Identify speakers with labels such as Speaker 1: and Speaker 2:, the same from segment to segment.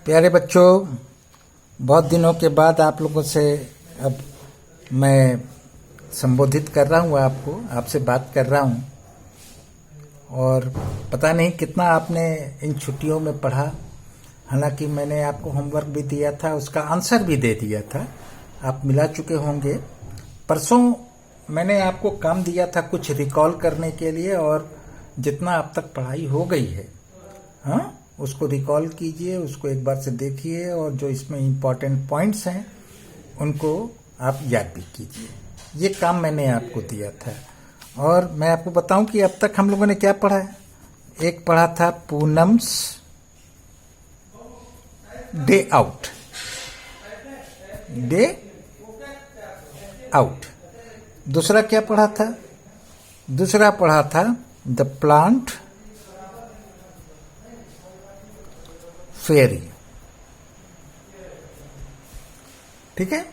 Speaker 1: प्यारे बच्चों, बहुत दिनों के बाद आप लोगों से अब मैं संबोधित कर रहा हूँ, आपसे बात कर रहा हूँ। और पता नहीं कितना आपने इन छुट्टियों में पढ़ा। हालांकि मैंने आपको होमवर्क भी दिया था, उसका आंसर भी दे दिया था, आप मिला चुके होंगे। परसों मैंने आपको काम दिया था कुछ रिकॉल करने के लिए, और जितना अब तक पढ़ाई हो गई है उसको रिकॉल कीजिए, उसको एक बार से देखिए, और जो इसमें इम्पोर्टेंट पॉइंट्स हैं उनको आप याद भी कीजिए। ये काम मैंने आपको दिया था। और मैं आपको बताऊं कि अब तक हम लोगों ने क्या पढ़ा है। एक पढ़ा था Poonam's day out, day out. दूसरा क्या पढ़ा था? दूसरा पढ़ा था द प्लांट फेरी। ठीक है।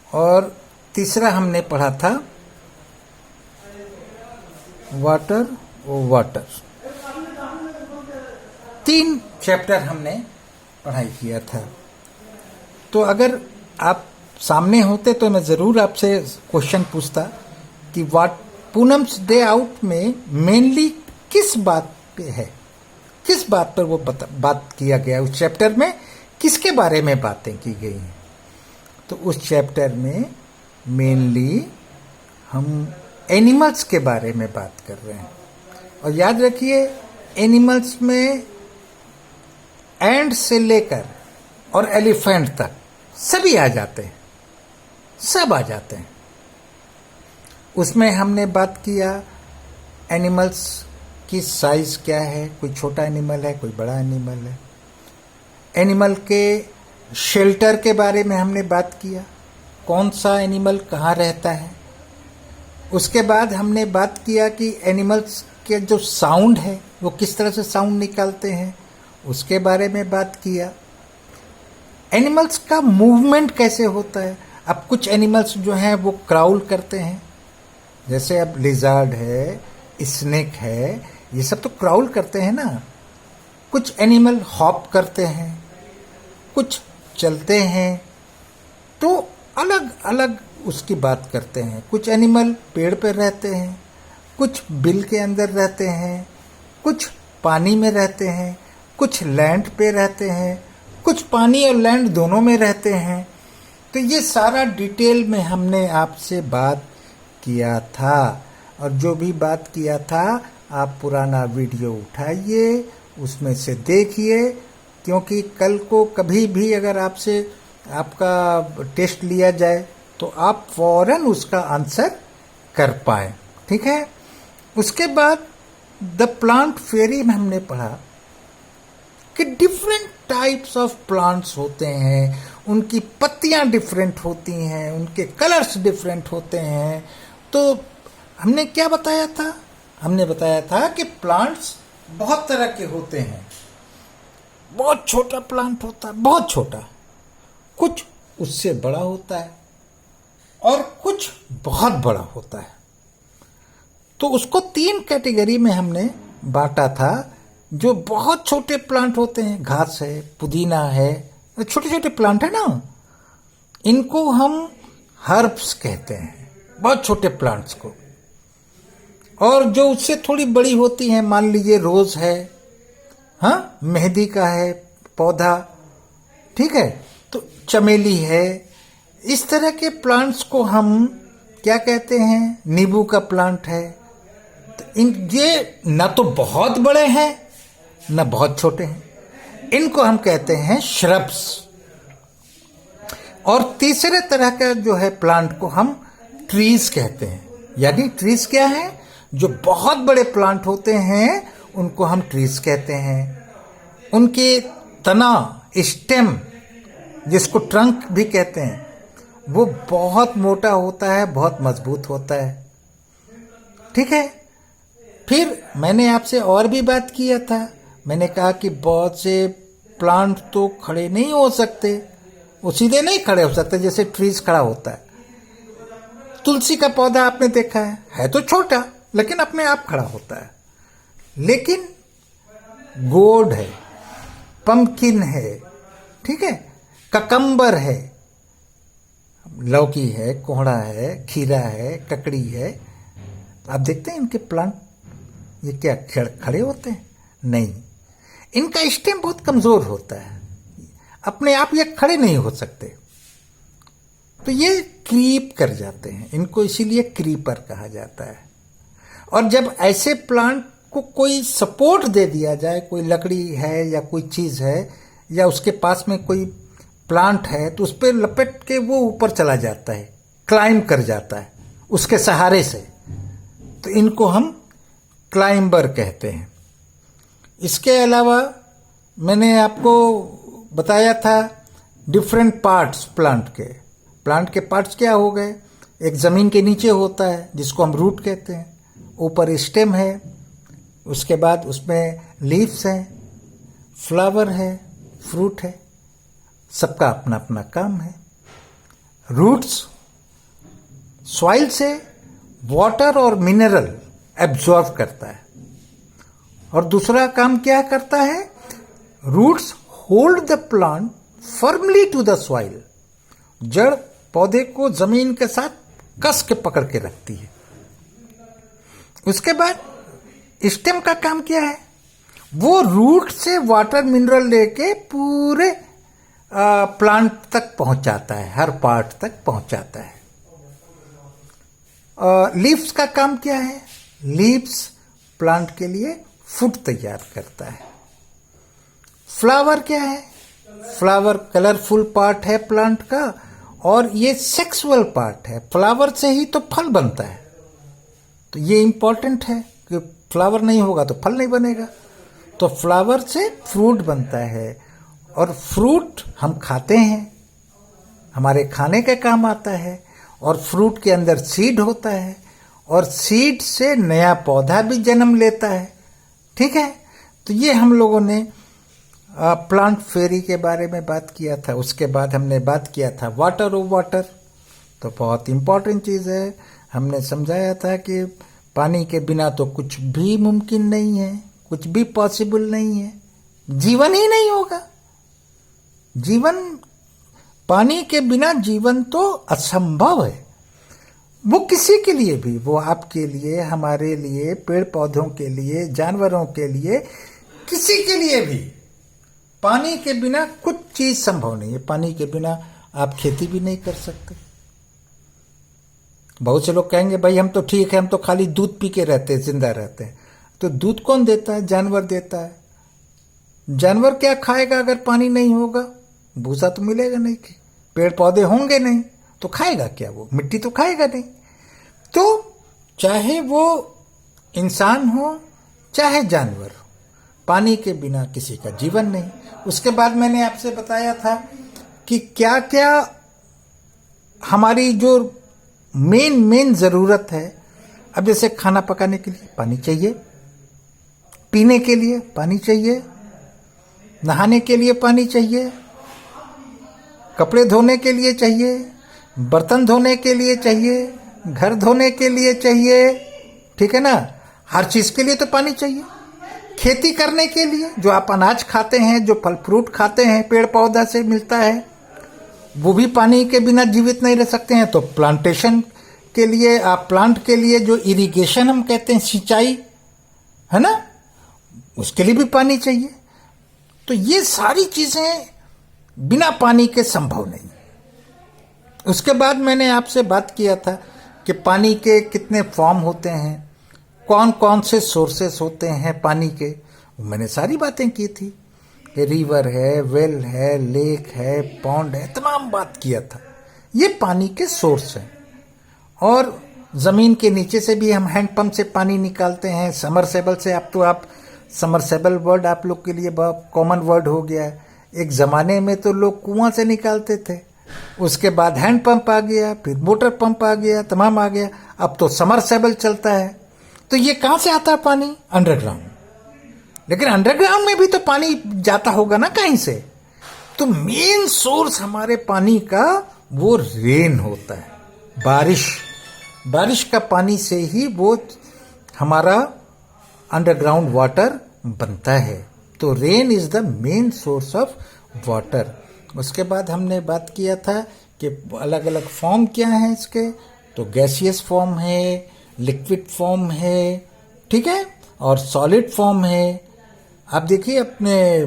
Speaker 1: और तीसरा हमने पढ़ा था वाटर ओ वाटर। 3 चैप्टर हमने पढ़ाई किया था। तो अगर आप सामने होते तो मैं जरूर आपसे क्वेश्चन पूछता कि पूनम्स डे आउट में मेनली किस बात पे है, किस बात पर वो बात किया गया, उस चैप्टर में किसके बारे में बातें की गई हैं। तो उस चैप्टर में मेनली हम एनिमल्स के बारे में बात कर रहे हैं। और याद रखिए, एनिमल्स में एंड से लेकर और एलिफेंट तक सभी आ जाते हैं, सब आ जाते हैं। उसमें हमने बात किया एनिमल्स की साइज क्या है, कोई छोटा एनिमल है, कोई बड़ा एनिमल है। एनिमल के शेल्टर के बारे में हमने बात किया, कौन सा एनिमल कहाँ रहता है। उसके बाद हमने बात किया कि एनिमल्स के जो साउंड है वो किस तरह से साउंड निकालते हैं, उसके बारे में बात किया। एनिमल्स का मूवमेंट कैसे होता है। अब कुछ एनिमल्स जो हैं वो क्राउल करते हैं, जैसे अब लिजार्ड है, स्नेक है, ये सब तो क्राउल करते हैं ना। कुछ एनिमल हॉप करते हैं, कुछ चलते हैं, तो अलग अलग उसकी बात करते हैं। कुछ एनिमल पेड़ पर रहते हैं, कुछ बिल के अंदर रहते हैं, कुछ पानी में रहते हैं, कुछ लैंड पे रहते हैं, कुछ पानी और लैंड दोनों में रहते हैं। तो ये सारा डिटेल में हमने आपसे बात किया था। और जो भी बात किया था आप पुराना वीडियो उठाइए, उसमें से देखिए, क्योंकि कल को कभी भी अगर आपसे आपका टेस्ट लिया जाए तो आप फौरन उसका आंसर कर पाए। ठीक है। उसके बाद द प्लांट फेरी में हमने पढ़ा कि डिफरेंट टाइप्स ऑफ प्लांट्स होते हैं, उनकी पत्तियां डिफरेंट होती हैं, उनके कलर्स डिफरेंट होते हैं। तो हमने क्या बताया था? हमने बताया था कि प्लांट्स बहुत तरह के होते हैं। बहुत छोटा प्लांट होता है, बहुत छोटा, कुछ उससे बड़ा होता है, और कुछ बहुत बड़ा होता है। तो उसको 3 कैटेगरी में हमने बांटा था। जो बहुत छोटे प्लांट होते हैं, घास है, पुदीना है, छोटे छोटे प्लांट है ना, इनको हम हर्ब्स कहते हैं, बहुत छोटे प्लांट्स को। और जो उससे थोड़ी बड़ी होती हैं, मान लीजिए रोज है, मेहंदी का है पौधा, ठीक है, तो चमेली है, इस तरह के प्लांट्स को हम क्या कहते हैं? नींबू का प्लांट है। तो ये ना तो बहुत बड़े हैं ना बहुत छोटे हैं, इनको हम कहते हैं श्रब्स। और तीसरे तरह का जो है प्लांट को हम ट्रीज कहते हैं। यानी ट्रीज क्या है? जो बहुत बड़े प्लांट होते हैं उनको हम ट्रीज कहते हैं। उनके तना, स्टेम, जिसको ट्रंक भी कहते हैं, वो बहुत मोटा होता है, बहुत मजबूत होता है। ठीक है। फिर मैंने आपसे और भी बात किया था। मैंने कहा कि बहुत से प्लांट तो खड़े नहीं हो सकते, वो सीधे नहीं खड़े हो सकते जैसे ट्रीज खड़ा होता है। तुलसी का पौधा आपने देखा है तो छोटा, लेकिन अपने आप खड़ा होता है। लेकिन गोड है, पम्पकिन है, ठीक है, ककम्बर है, लौकी है, कोहड़ा है, खीरा है, ककड़ी है। आप देखते हैं इनके प्लांट, ये क्या खड़े होते हैं? नहीं, इनका स्टेम बहुत कमजोर होता है, अपने आप ये खड़े नहीं हो सकते, तो ये क्रीप कर जाते हैं, इनको इसीलिए क्रीपर कहा जाता है। और जब ऐसे प्लांट को कोई सपोर्ट दे दिया जाए, कोई लकड़ी है या कोई चीज है या उसके पास में कोई प्लांट है, तो उस पर लपेट के वो ऊपर चला जाता है, क्लाइंब कर जाता है उसके सहारे से, तो इनको हम क्लाइंबर कहते हैं। इसके अलावा मैंने आपको बताया था डिफरेंट पार्ट्स प्लांट के पार्ट्स क्या हो गए? एक जमीन के नीचे होता है जिसको हम रूट कहते हैं, ऊपर स्टेम है, उसके बाद उसमें लीव्स हैं, फ्लावर है, फ्रूट है, सबका अपना अपना काम है। रूट्स सॉइल से वाटर और मिनरल एब्जॉर्ब करता है, और दूसरा काम क्या करता है? Roots hold the plant firmly to the soil, जड़ पौधे को जमीन के साथ कस के पकड़ के रखती है। उसके बाद स्टेम का काम क्या है? वो रूट से वाटर मिनरल लेके पूरे प्लांट तक पहुंचाता है, हर पार्ट तक पहुंचाता है। लीव्स का काम क्या है? लीव्स प्लांट के लिए फूड तैयार करता है। फ्लावर क्या है? फ्लावर कलरफुल पार्ट है प्लांट का, और ये सेक्सुअल पार्ट है। फ्लावर से ही तो फल बनता है, तो ये इंपॉर्टेंट है कि फ्लावर नहीं होगा तो फल नहीं बनेगा। तो फ्लावर से फ्रूट बनता है, और फ्रूट हम खाते हैं, हमारे खाने के काम आता है। और फ्रूट के अंदर सीड होता है, और सीड से नया पौधा भी जन्म लेता है, ठीक है। तो ये हम लोगों ने प्लांट फेरी के बारे में बात किया था। उसके बाद हमने बात किया था वाटर ऑफ वाटर, तो बहुत इंपॉर्टेंट चीज़ है। हमने समझाया था कि पानी के बिना तो कुछ भी मुमकिन नहीं है, कुछ भी पॉसिबल नहीं है, जीवन ही नहीं होगा। जीवन, पानी के बिना जीवन तो असंभव है। वो किसी के लिए भी, वो आपके लिए, हमारे लिए, पेड़ पौधों के लिए, जानवरों के लिए, किसी के लिए भी पानी के बिना कुछ चीज संभव नहीं है। पानी के बिना आप खेती भी नहीं कर सकते। बहुत से लोग कहेंगे भाई हम तो ठीक है, हम तो खाली दूध पी के रहते हैं, जिंदा रहते हैं। तो दूध कौन देता है? जानवर देता है। जानवर क्या खाएगा अगर पानी नहीं होगा? भूसा तो मिलेगा नहीं, पेड़ पौधे होंगे नहीं, तो खाएगा क्या? वो मिट्टी तो खाएगा नहीं। तो चाहे वो इंसान हो चाहे जानवर हो, पानी के बिना किसी का जीवन नहीं। उसके बाद मैंने आपसे बताया था कि क्या क्या हमारी जो मेन जरूरत है। अब जैसे खाना पकाने के लिए पानी चाहिए, पीने के लिए पानी चाहिए, नहाने के लिए पानी चाहिए, कपड़े धोने के लिए चाहिए, बर्तन धोने के लिए चाहिए, घर धोने के लिए चाहिए, ठीक है ना। हर चीज के लिए तो पानी चाहिए। खेती करने के लिए, जो आप अनाज खाते हैं, जो फल फ्रूट खाते हैं, पेड़ पौधा से मिलता है, वो भी पानी के बिना जीवित नहीं रह सकते हैं। तो प्लांटेशन के लिए, आप प्लांट के लिए जो इरिगेशन हम कहते हैं, सिंचाई है ना, उसके लिए भी पानी चाहिए। तो ये सारी चीजें बिना पानी के संभव नहीं। उसके बाद मैंने आपसे बात किया था कि पानी के कितने फॉर्म होते हैं, कौन कौन से सोर्सेस होते हैं पानी के। मैंने सारी बातें की थी कि रिवर है, वेल है, लेक है, पॉन्ड है, तमाम बात किया था। ये पानी के सोर्स हैं। और जमीन के नीचे से भी हम हैंडपंप से पानी निकालते हैं, समरसेबल से। अब तो आप समरसेबल वर्ड आप लोग के लिए बहुत कॉमन वर्ड हो गया है। एक जमाने में तो लोग कुआं से निकालते थे, उसके बाद हैंडपंप आ गया, फिर मोटर पंप आ गया, तमाम आ गया, अब तो समरसेबल चलता है। तो ये कहां से आता है पानी? अंडरग्राउंड। लेकिन अंडरग्राउंड में भी तो पानी जाता होगा ना कहीं से। तो मेन सोर्स हमारे पानी का वो रेन होता है, बारिश का पानी से ही वो हमारा अंडरग्राउंड वाटर बनता है। तो rain is the main source of water. उसके बाद हमने बात किया था कि अलग अलग फॉर्म क्या है इसके, तो गैसियस फॉर्म है, लिक्विड फॉर्म है, ठीक है, और सॉलिड फॉर्म है। आप देखिए अपने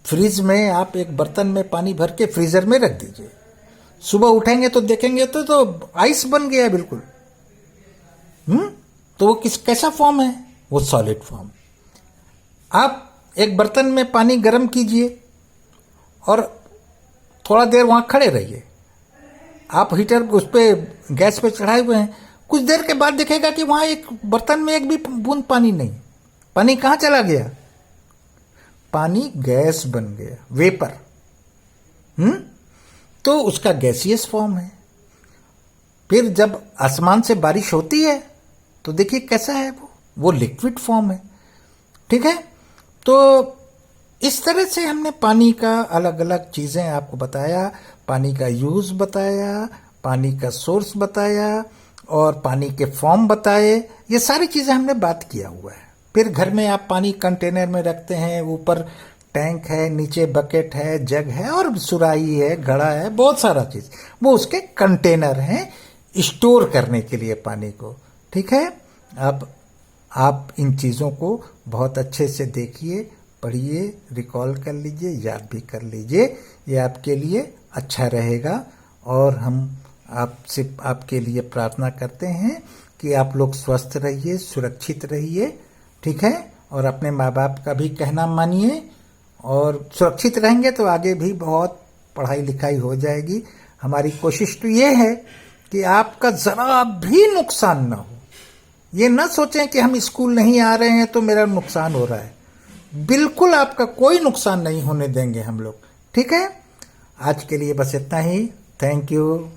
Speaker 1: फ्रिज में आप एक बर्तन में पानी भर के फ्रीजर में रख दीजिए, सुबह उठेंगे तो देखेंगे तो आइस बन गया बिल्कुल। तो वो कैसा फॉर्म है, वो सॉलिड फॉर्म। आप एक बर्तन में पानी गर्म कीजिए और थोड़ा देर वहां खड़े रहिए, आप हीटर उस पर गैस पे चढ़ाए हुए हैं, कुछ देर के बाद दिखेगा कि वहां एक बर्तन में एक भी बूंद पानी नहीं। पानी कहां चला गया, पानी गैस बन गया, वेपर। तो उसका गैसियस फॉर्म है। फिर जब आसमान से बारिश होती है तो देखिए कैसा है वो लिक्विड फॉर्म है, ठीक है। तो इस तरह से हमने पानी का अलग अलग चीजें आपको बताया, पानी का यूज बताया, पानी का सोर्स बताया और पानी के फॉर्म बताए। ये सारी चीजें हमने बात किया हुआ है। फिर घर में आप पानी कंटेनर में रखते हैं, ऊपर टैंक है, नीचे बकेट है, जग है और सुराही है, घड़ा है, बहुत सारा चीज, वो उसके कंटेनर हैं स्टोर करने के लिए पानी को, ठीक है। अब आप इन चीजों को बहुत अच्छे से देखिए, पढ़िए, रिकॉल कर लीजिए, याद भी कर लीजिए, ये आपके लिए अच्छा रहेगा। और हम आपसे आपके लिए प्रार्थना करते हैं कि आप लोग स्वस्थ रहिए, सुरक्षित रहिए, ठीक है, और अपने माँ बाप का भी कहना मानिए, और सुरक्षित रहेंगे तो आगे भी बहुत पढ़ाई लिखाई हो जाएगी। हमारी कोशिश तो ये है कि आपका जरा भी नुकसान ना हो। ये ना सोचें कि हम स्कूल नहीं आ रहे हैं तो मेरा नुकसान हो रहा है, बिल्कुल आपका कोई नुकसान नहीं होने देंगे हम लोग, ठीक है। आज के लिए बस इतना ही। Thank you.